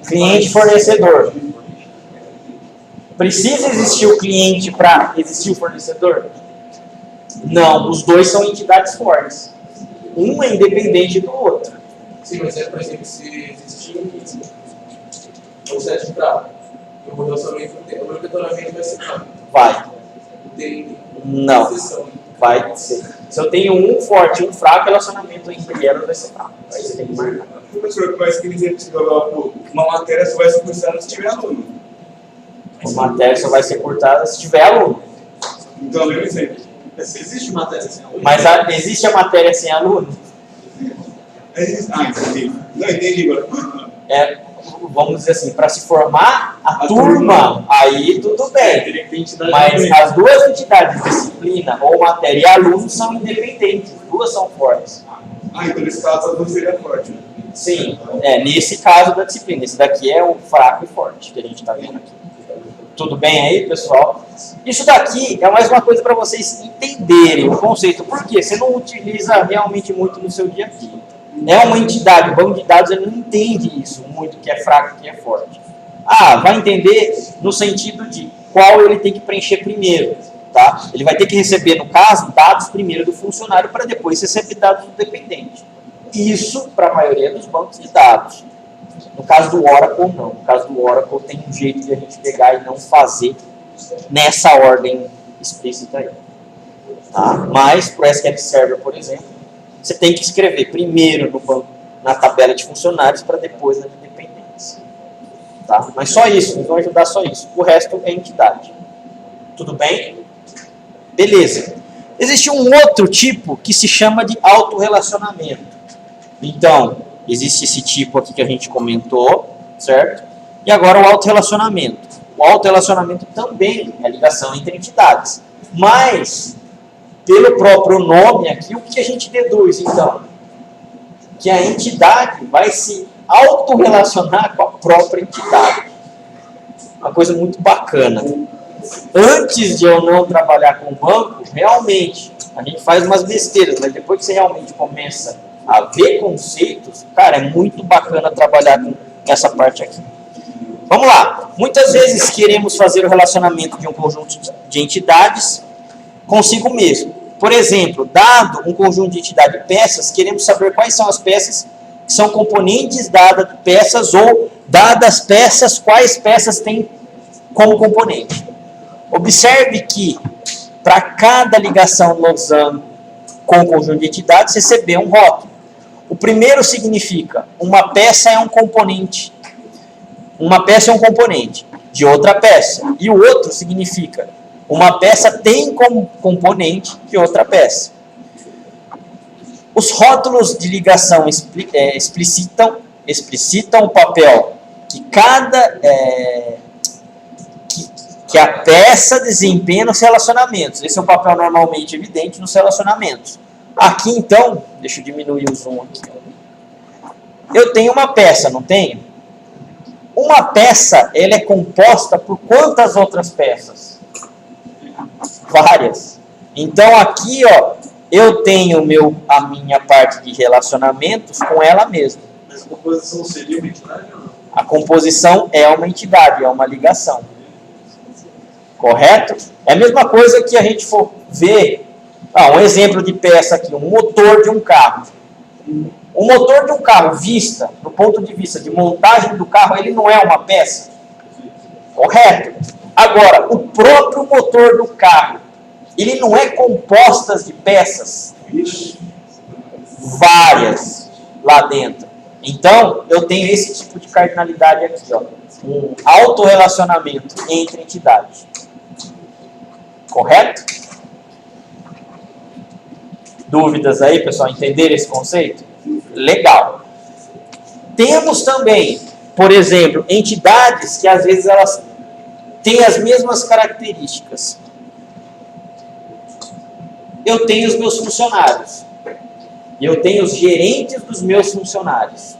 Cliente-fornecedor. Precisa existir o cliente para existir o fornecedor? Não, os dois são entidades fortes. Um é independente do outro. Sim, mas é, por exemplo, se existir um set fraco, o relacionamento vai ser fraco. Vai. Tem Não. exceção. Vai ser. Se eu tenho um forte e um fraco, o relacionamento entre elas vai ser fraco. Aí você tem que marcar. Professor, mas que exemplo que você deu agora há pouco, uma matéria só vai ser cursada se tiver aluno. A matéria só vai ser cortada se tiver aluno. Então, mesmo exemplo. Existe matéria sem aluno? Mas existe a matéria sem aluno? Entendi. Não, entendi agora. Vamos dizer assim, para se formar a turma, aí tudo bem. Teria que ter entidade Mas também. as duas entidades, disciplina ou matéria e aluno, são independentes. Duas são fortes. Então nesse caso a luz seria forte, né? Sim, nesse caso da disciplina. Esse daqui é o fraco e forte que a gente está vendo aqui. Tudo bem aí, pessoal? Isso daqui é mais uma coisa para vocês entenderem o conceito. Por quê? Você não utiliza realmente muito no seu dia a dia. É uma entidade, o banco de dados ele não entende isso muito, que é fraco e que é forte. Vai entender no sentido de qual ele tem que preencher primeiro. Tá? Ele vai ter que receber, no caso, dados primeiro do funcionário para depois receber dados do dependente. Isso para a maioria dos bancos de dados. No caso do Oracle, não. No caso do Oracle, tem um jeito de a gente pegar e não fazer nessa ordem explícita aí. Tá? Mas, para o SQL Server, por exemplo, você tem que escrever primeiro no banco, na tabela de funcionários, para depois na de dependentes. Tá? Mas só isso, nos vão ajudar só isso. O resto é entidade. Tudo bem? Beleza. Existe um outro tipo que se chama de autorrelacionamento. Então, existe esse tipo aqui que a gente comentou, certo? E agora o autorrelacionamento. O autorrelacionamento também é ligação entre entidades. Mas, pelo próprio nome aqui, o que a gente deduz, então? Que a entidade vai se autorrelacionar com a própria entidade. Uma coisa muito bacana. Antes de eu não trabalhar com banco, realmente, a gente faz umas besteiras, mas depois que você realmente começa a ver conceitos, cara, é muito bacana trabalhar com essa parte aqui. Vamos lá. Muitas vezes queremos fazer o relacionamento de um conjunto de entidades consigo mesmo. Por exemplo, dado um conjunto de entidade de peças, queremos saber quais são as peças que são componentes dadas peças ou, dadas peças, quais peças têm como componente. Observe que, para cada ligação losango com o conjunto de entidades, receber um rótulo. O primeiro significa uma peça é um componente. Uma peça é um componente de outra peça. E o outro significa uma peça tem como componente de outra peça. Os rótulos de ligação explicitam o papel que que a peça desempenha nos relacionamentos. Esse é um papel normalmente evidente nos relacionamentos. Aqui, então, deixa eu diminuir o zoom aqui. Eu tenho uma peça, não tenho? Uma peça, ela é composta por quantas outras peças? Várias. Então, aqui, ó, eu tenho a minha parte de relacionamentos com ela mesma. Mas a composição seria uma entidade ou não? A composição é uma entidade, é uma ligação. Correto? É a mesma coisa que a gente for ver. Um exemplo de peça aqui, um motor de um carro. O motor de um carro, do ponto de vista de montagem do carro, ele não é uma peça? Correto? Agora, o próprio motor do carro, ele não é composto de peças? Várias lá dentro. Então, eu tenho esse tipo de cardinalidade aqui, ó. Um autorrelacionamento entre entidades. Correto? Dúvidas aí, pessoal? Entenderam esse conceito? Legal. Temos também, por exemplo, entidades que às vezes elas têm as mesmas características. Eu tenho os meus funcionários. Eu tenho os gerentes dos meus funcionários.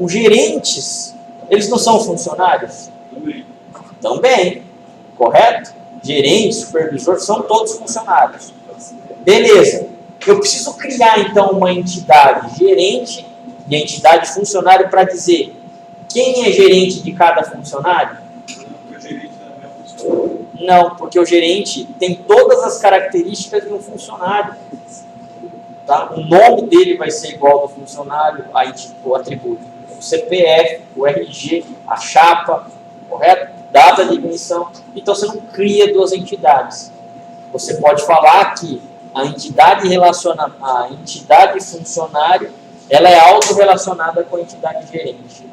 Os gerentes, eles não são funcionários? Também, correto? Gerente, supervisor, são todos funcionários. Beleza. Eu preciso criar, então, uma entidade gerente e entidade funcionário para dizer quem é gerente de cada funcionário? Não, porque o gerente tem todas as características de um funcionário. Tá? O nome dele vai ser igual ao do funcionário, o atributo. O CPF, o RG, a chapa, correto? Data de admissão. Então você não cria duas entidades. Você pode falar que a entidade funcionário, ela é autorrelacionada com a entidade gerente.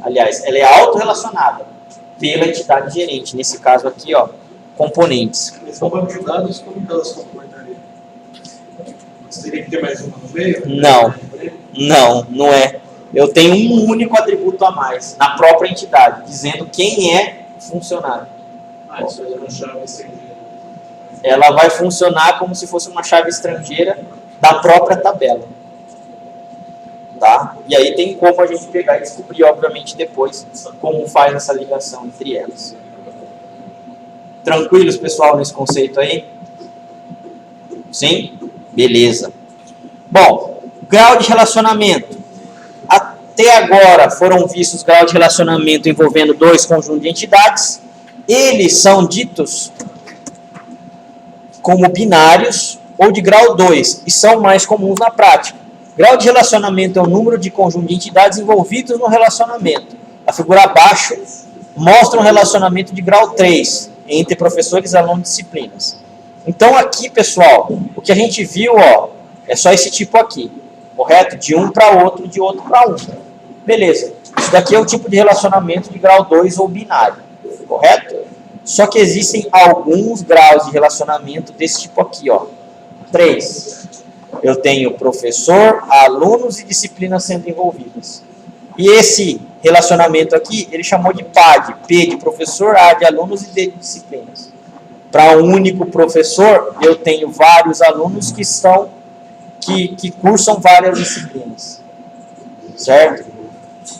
Aliás, ela é autorrelacionada pela entidade gerente. Nesse caso aqui, ó, componentes. Esse é um banco de dados, como que elas se comportariam? Você teria que ter mais uma no meio? Não é. Eu tenho um único atributo a mais na própria entidade, dizendo quem é funcionário. Isso é uma chave estrangeira. Ela vai funcionar como se fosse uma chave estrangeira da própria tabela. Tá? E aí tem como a gente pegar e descobrir, obviamente, depois como faz essa ligação entre elas. Tranquilos, pessoal, nesse conceito aí? Sim? Beleza. Bom, grau de relacionamento. Até agora foram vistos graus de relacionamento envolvendo dois conjuntos de entidades. Eles são ditos como binários ou de grau 2 e são mais comuns na prática. Grau de relacionamento é o número de conjunto de entidades envolvidos no relacionamento. A figura abaixo mostra um relacionamento de grau 3 entre professores e alunos de disciplinas. Então aqui, pessoal, o que a gente viu, ó, é só esse tipo aqui, correto? De um para outro, de outro para um. Beleza. Isso daqui é o tipo de relacionamento de grau 2 ou binário, correto? Só que existem alguns graus de relacionamento desse tipo aqui, ó. 3. Eu tenho professor, alunos e disciplinas sendo envolvidas. E esse relacionamento aqui, ele chamou de PAD. P de professor, A de alunos e D de disciplinas. Para um único professor, eu tenho vários alunos que cursam várias disciplinas. Certo?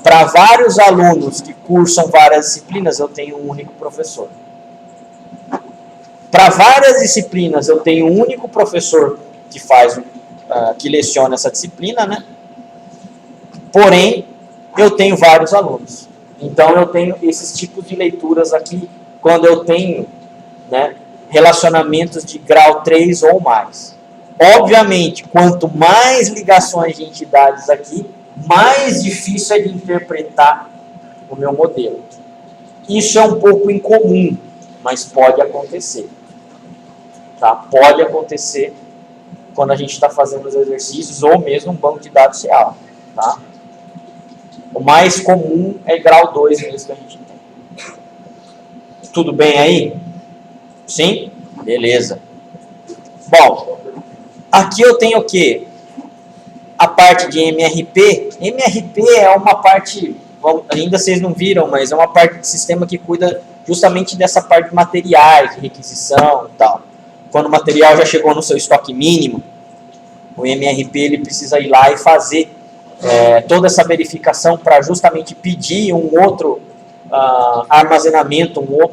Para vários alunos que cursam várias disciplinas, eu tenho um único professor. Para várias disciplinas, eu tenho um único professor que leciona essa disciplina, né? Porém, eu tenho vários alunos. Então, eu tenho esses tipos de leituras aqui, quando eu tenho, né, relacionamentos de grau 3 ou mais. Obviamente, quanto mais ligações de entidades aqui, mais difícil é de interpretar o meu modelo. Isso é um pouco incomum, mas pode acontecer. Tá? Pode acontecer quando a gente está fazendo os exercícios ou mesmo um banco de dados real. Tá? O mais comum é grau 2 mesmo que a gente tem. Tudo bem aí? Sim? Beleza. Bom, aqui eu tenho o quê? A parte de MRP. MRP é uma parte, ainda vocês não viram, mas é uma parte do sistema que cuida justamente dessa parte de materiais, de requisição e tal. Quando o material já chegou no seu estoque mínimo, o MRP ele precisa ir lá e fazer toda essa verificação para justamente pedir um outro armazenamento, um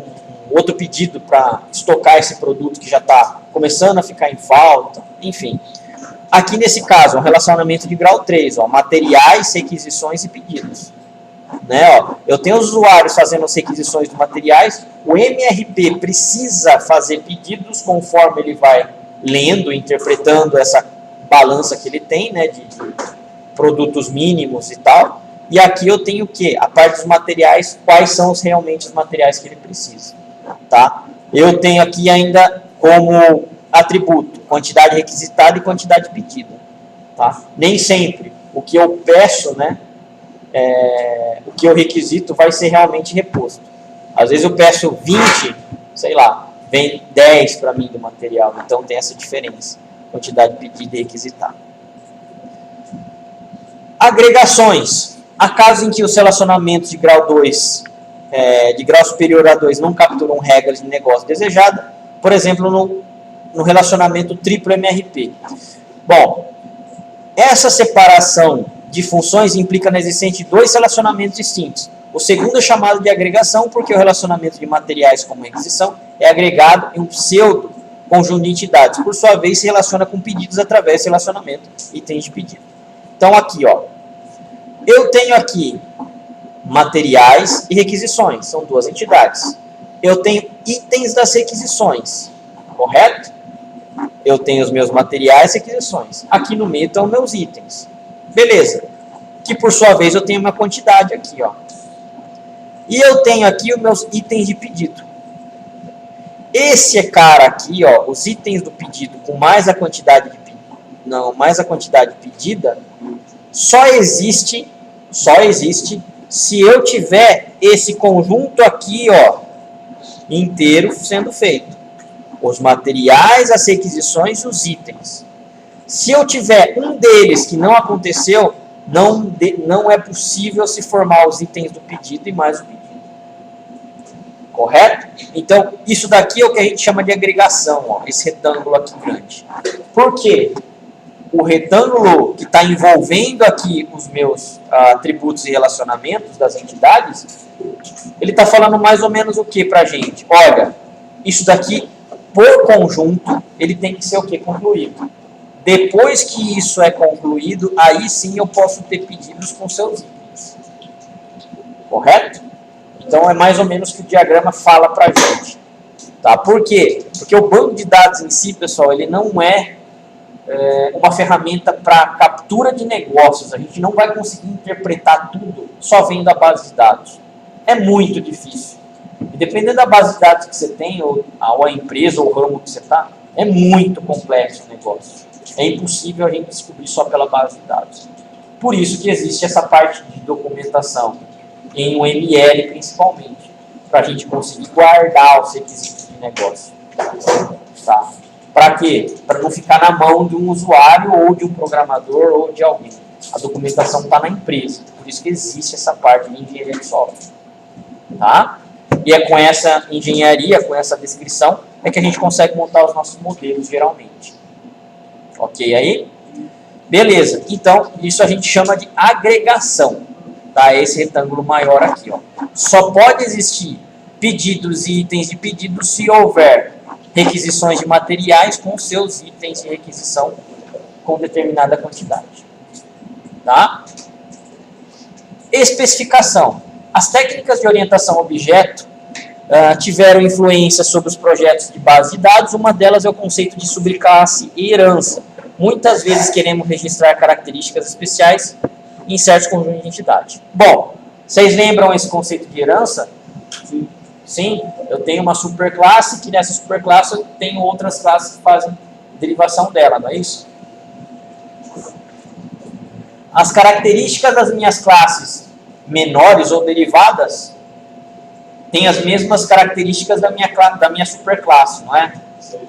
outro pedido para estocar esse produto que já está começando a ficar em falta, enfim. Aqui nesse caso, um relacionamento de grau 3, ó, materiais, requisições e pedidos. Né, ó, eu tenho os usuários fazendo as requisições de materiais, o MRP precisa fazer pedidos conforme ele vai lendo, interpretando essa balança que ele tem, né, de produtos mínimos e tal. E aqui eu tenho o quê? A parte dos materiais, quais são realmente os materiais que ele precisa. Tá? Eu tenho aqui ainda como atributo quantidade requisitada e quantidade pedida. Tá? Nem sempre o que eu peço, né, o que eu requisito vai ser realmente reposto. Às vezes eu peço 20, sei lá, vem 10 para mim do material. Então tem essa diferença, quantidade pedida e requisitada. Agregações. Há casos em que os relacionamentos de grau 2, de grau superior a 2, não capturam regras de negócio desejada, por exemplo, no relacionamento triplo MRP. Bom, essa separação de funções implica na existência de dois relacionamentos distintos. O segundo é chamado de agregação, porque o relacionamento de materiais como requisição é agregado em um pseudo conjunto de entidades. Por sua vez, se relaciona com pedidos através desse relacionamento itens de pedido. Então, aqui, ó, eu tenho aqui materiais e requisições, são duas entidades. Eu tenho itens das requisições, correto? Eu tenho os meus materiais e requisições. Aqui no meio estão meus itens. Beleza. Que por sua vez eu tenho uma quantidade aqui, ó. E eu tenho aqui os meus itens de pedido. Esse cara aqui, ó, os itens do pedido com mais a quantidade pedida, só existe se eu tiver esse conjunto aqui, ó, inteiro sendo feito. Os materiais, as requisições e os itens. Se eu tiver um deles que não aconteceu, não é possível se formar os itens do pedido e mais o pedido. Correto? Então, isso daqui é o que a gente chama de agregação, ó, esse retângulo aqui grande. Por quê? O retângulo que está envolvendo aqui os meus atributos e relacionamentos das entidades, ele está falando mais ou menos o que para a gente? Olha, isso daqui, por conjunto, ele tem que ser o que? Concluído. Depois que isso é concluído, aí sim eu posso ter pedidos com seus itens. Correto? Então é mais ou menos o que o diagrama fala para a gente. Tá? Por quê? Porque o banco de dados em si, pessoal, ele não é uma ferramenta para captura de negócios. A gente não vai conseguir interpretar tudo só vendo a base de dados. É muito difícil. E dependendo da base de dados que você tem, ou a empresa, ou o ramo que você está, é muito complexo o negócio. É impossível a gente descobrir só pela base de dados. Por isso que existe essa parte de documentação, em um ML principalmente, para a gente conseguir guardar os requisitos de negócio. Tá? Para quê? Para não ficar na mão de um usuário, ou de um programador, ou de alguém. A documentação está na empresa. Por isso que existe essa parte de engenharia de software. Tá? E é com essa engenharia, com essa descrição, é que a gente consegue montar os nossos modelos, geralmente. Ok aí? Beleza. Então, isso a gente chama de agregação. Tá? Esse retângulo maior aqui. Ó. Só pode existir pedidos e itens de pedido se houver requisições de materiais com seus itens de requisição com determinada quantidade. Tá? Especificação. As técnicas de orientação a objeto tiveram influência sobre os projetos de base de dados. Uma delas é o conceito de subclasse e herança. Muitas vezes queremos registrar características especiais em certos conjuntos de entidade. Bom, vocês lembram esse conceito de herança? Sim. Sim? Eu tenho uma superclasse, que nessa superclasse eu tenho outras classes que fazem derivação dela, não é isso? As características das minhas classes menores ou derivadas têm as mesmas características da minha superclasse, não é?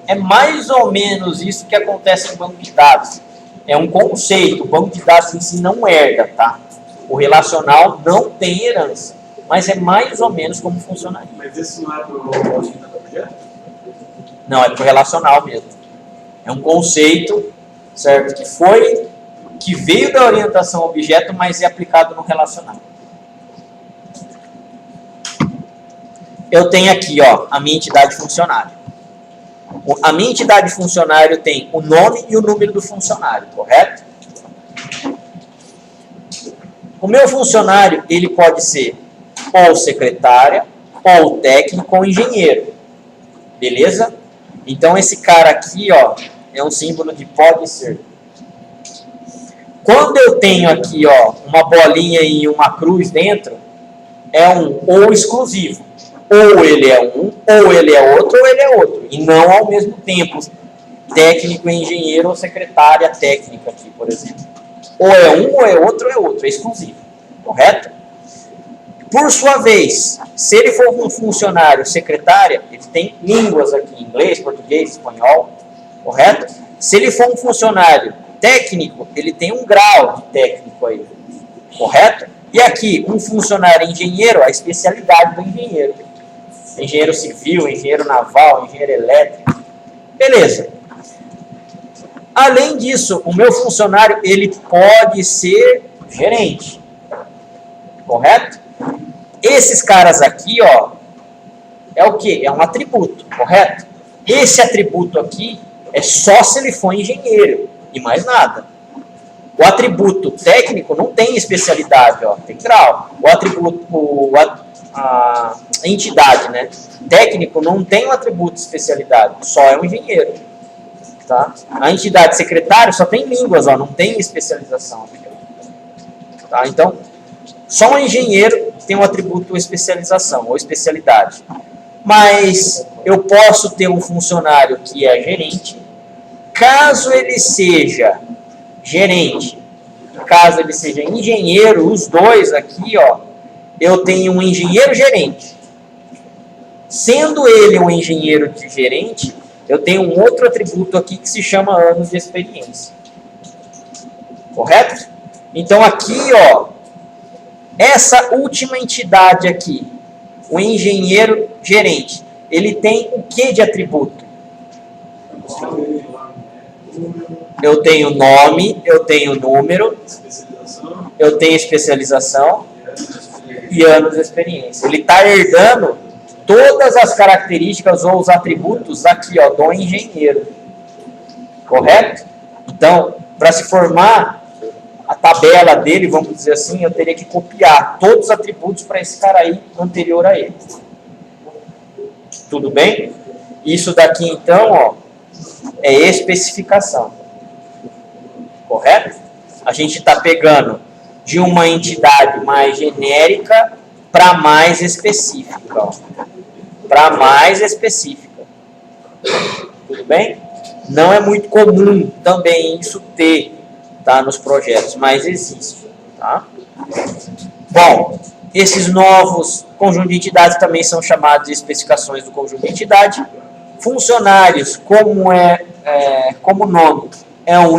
É mais ou menos isso que acontece em banco de dados. É um conceito, o banco de dados em si não herda, tá? O relacional não tem herança, mas é mais ou menos como funcionaria. Mas isso não é para o objeto? Não, é para o relacional mesmo. É um conceito, certo? Que veio da orientação ao objeto, mas é aplicado no relacional. Eu tenho aqui, ó, a minha entidade funcionário. A minha entidade funcionário tem o nome e o número do funcionário, correto? O meu funcionário, ele pode ser ou secretária, ou técnico, ou engenheiro. Beleza? Então, esse cara aqui, ó, é um símbolo de pode ser. Quando eu tenho aqui, ó, uma bolinha e uma cruz dentro, é um ou exclusivo. Ou ele é um, ou ele é outro, ou ele é outro. E não ao mesmo tempo. Técnico, engenheiro ou secretária técnica aqui, por exemplo. Ou é um, ou é outro, é exclusivo. Correto? Por sua vez, se ele for um funcionário secretária, ele tem línguas aqui, inglês, português, espanhol. Correto? Se ele for um funcionário técnico, ele tem um grau de técnico aí. Correto? E aqui, um funcionário engenheiro, a especialidade do engenheiro. Engenheiro civil, engenheiro naval, engenheiro elétrico. Beleza. Além disso, o meu funcionário, ele pode ser gerente. Correto? Esses caras aqui, ó, é o quê? É um atributo, correto? Esse atributo aqui é só se ele for engenheiro e mais nada. O atributo técnico não tem especialidade, ó, tem grau. O atributo, a entidade, né? Técnico não tem um atributo de especialidade, só é um engenheiro. Tá? A entidade secretário só tem línguas, ó, não tem especialização. Tá? Então, só um engenheiro tem um atributo especialização ou especialidade. Mas eu posso ter um funcionário que é gerente, caso ele seja gerente, caso ele seja engenheiro, os dois aqui, ó, eu tenho um engenheiro gerente. Sendo ele um engenheiro de gerente, eu tenho um outro atributo aqui que se chama anos de experiência. Correto? Então aqui, ó, essa última entidade aqui, o engenheiro gerente, ele tem o que de atributo? Eu tenho nome, eu tenho número, eu tenho especialização e anos de experiência. Ele está herdando todas as características ou os atributos aqui, ó, do engenheiro. Correto? Então, para se formar a tabela dele, vamos dizer assim, eu teria que copiar todos os atributos para esse cara aí anterior a ele. Tudo bem? Isso daqui, então, ó, é especificação. Correto? A gente está pegando de uma entidade mais genérica para mais específica. Para mais específica. Tudo bem? Não é muito comum também isso ter, tá, nos projetos, mas existe. Tá? Bom, esses novos conjuntos de entidades também são chamados de especificações do conjunto de entidade. Funcionários, como nome,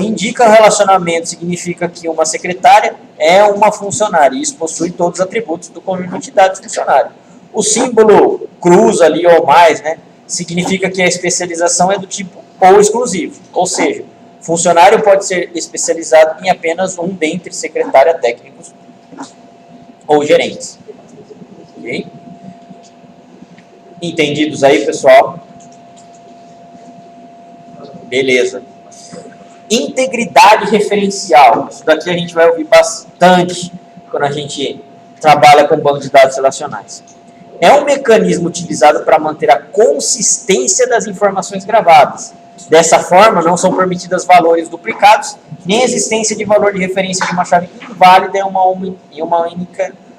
indica relacionamento, significa que uma secretária é uma funcionária. Isso possui todos os atributos do conjunto de entidades funcionário. O símbolo cruz ali ou mais, né, significa que a especialização é do tipo ou exclusivo. Ou seja, funcionário pode ser especializado em apenas um dentre secretária, técnicos ou gerentes. Ok? Entendidos aí, pessoal? Beleza. Integridade referencial. Isso daqui a gente vai ouvir bastante quando a gente trabalha com banco de dados relacionais. É um mecanismo utilizado para manter a consistência das informações gravadas. Dessa forma, não são permitidos valores duplicados, nem a existência de valor de referência de uma chave inválida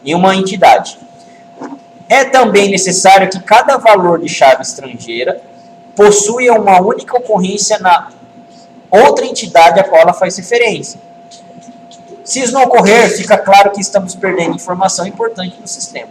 em uma entidade. É também necessário que cada valor de chave estrangeira possua uma única ocorrência na outra entidade a qual ela faz referência. Se isso não ocorrer, fica claro que estamos perdendo informação importante no sistema.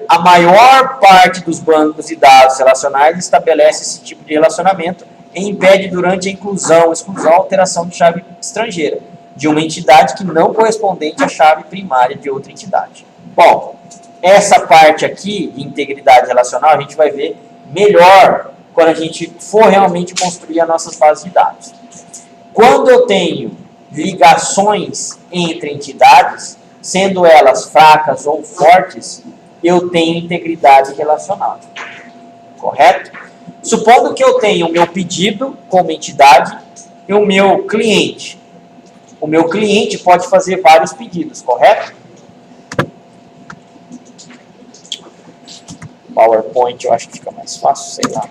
A maior parte dos bancos de dados relacionais estabelece esse tipo de relacionamento e impede durante a inclusão, exclusão, alteração de chave estrangeira de uma entidade que não correspondente à chave primária de outra entidade. Bom, essa parte aqui de integridade relacional a gente vai ver melhor quando a gente for realmente construir as nossas bases de dados. Quando eu tenho ligações entre entidades, sendo elas fracas ou fortes, eu tenho integridade relacional. Correto? Supondo que eu tenho o meu pedido como entidade e o meu cliente. O meu cliente pode fazer vários pedidos, correto? PowerPoint eu acho que fica mais fácil, sei lá.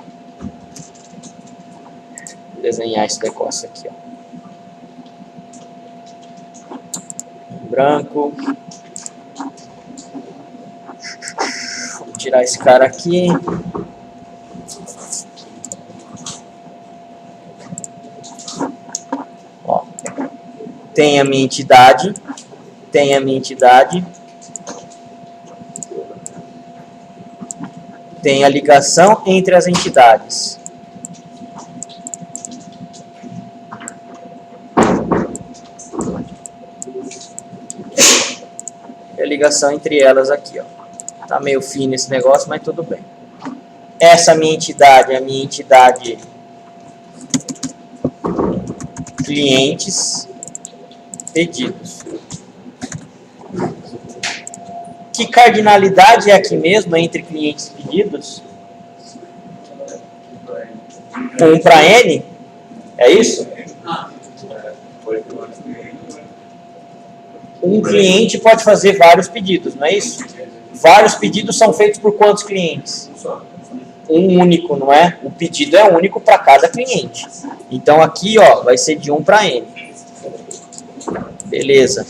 Vou desenhar esse negócio aqui, ó. Branco. Vou tirar esse cara aqui. Ó. Tem a minha entidade. Tem a ligação entre as entidades. ligação entre elas aqui, ó. Tá meio fino esse negócio, mas tudo bem. Essa minha entidade é a minha entidade clientes, pedidos. Que cardinalidade é aqui mesmo entre clientes e pedidos? 1 para N? É isso? Um cliente pode fazer vários pedidos, não é isso? Vários pedidos são feitos por quantos clientes? Um único, não é? O pedido é único para cada cliente. Então aqui, ó, vai ser de 1 para N. Beleza.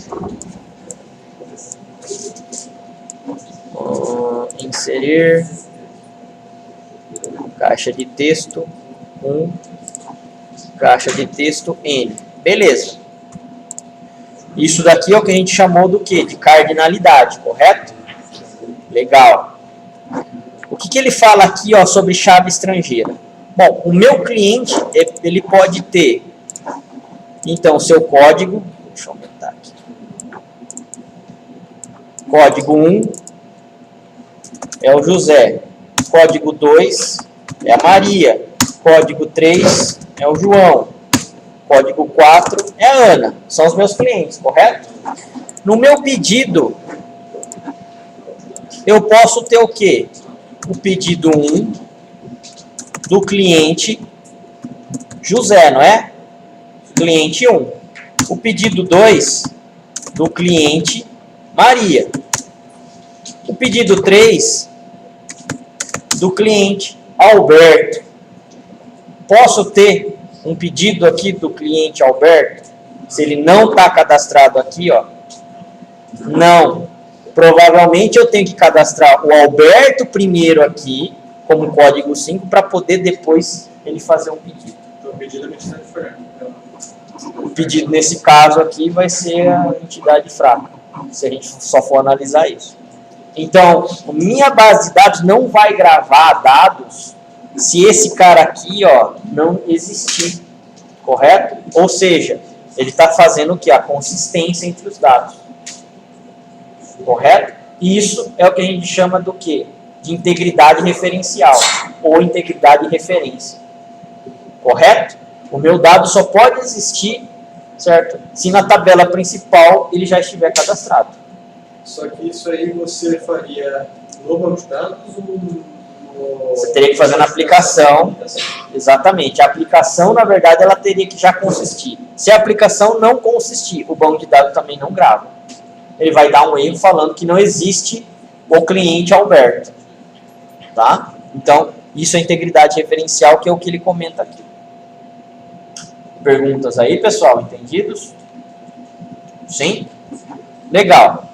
Inserir caixa de texto 1, caixa de texto N. Beleza. Isso daqui é o que a gente chamou do quê? De cardinalidade, correto? Legal. O que ele fala aqui, ó, sobre chave estrangeira? Bom, o meu cliente, ele pode ter, então, seu código, deixa eu aumentar aqui. Código 1 é o José, código 2 é a Maria, código 3 é o João, código 4 é a Ana. São os meus clientes, correto? No meu pedido, eu posso ter o quê? O pedido 1 do cliente José, não é? Cliente 1. O pedido 2 do cliente Maria. O pedido 3 do cliente Alberto. Posso ter um pedido aqui do cliente Alberto? Se ele não está cadastrado aqui, ó. Não. Provavelmente eu tenho que cadastrar o Alberto primeiro aqui, como código 5, para poder depois ele fazer um pedido. Então, o pedido é uma entidade fraca. O pedido nesse caso aqui vai ser a entidade fraca, se a gente só for analisar isso. Então, minha base de dados não vai gravar dados se esse cara aqui, ó, não existir, correto? Ou seja, ele está fazendo o que? A consistência entre os dados, correto? Isso é o que a gente chama do quê? De integridade referencial ou integridade de referência, correto? O meu dado só pode existir, certo? Se na tabela principal ele já estiver cadastrado. Só que isso aí você faria no banco de dados ou no... Você teria que fazer na aplicação. Exatamente. A aplicação, na verdade, ela teria que já consistir. Se a aplicação não consistir, o banco de dados também não grava. Ele vai dar um erro falando que não existe o cliente Alberto. Tá? Então, isso é integridade referencial, que é o que ele comenta aqui. Perguntas aí, pessoal? Entendidos? Sim? Legal.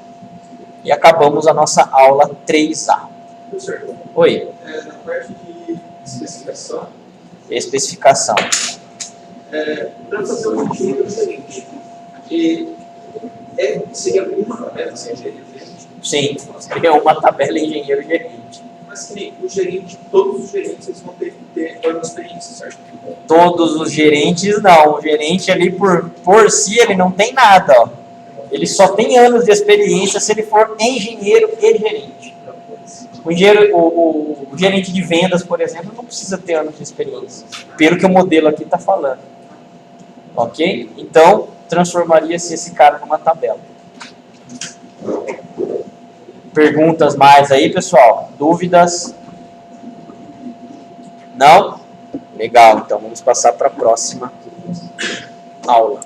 E acabamos a nossa aula 3A. Professor, Oi. na parte de especificação, Especificação. para fazer um engenheiro gerente, seria uma tabela sem engenheiro gerente? Sim, seria uma tabela engenheiro gerente. Mas que nem o gerente, todos os gerentes eles vão ter que ter uma experiência, certo? Todos os gerentes não. O gerente ali por si ele não tem nada, ó. Ele só tem anos de experiência se ele for engenheiro e gerente. O gerente de vendas, por exemplo, não precisa ter anos de experiência, pelo que o modelo aqui está falando. Ok? Então, transformaria-se esse cara numa tabela. Perguntas mais aí, pessoal? Dúvidas? Não? Legal, então vamos passar para a próxima aula.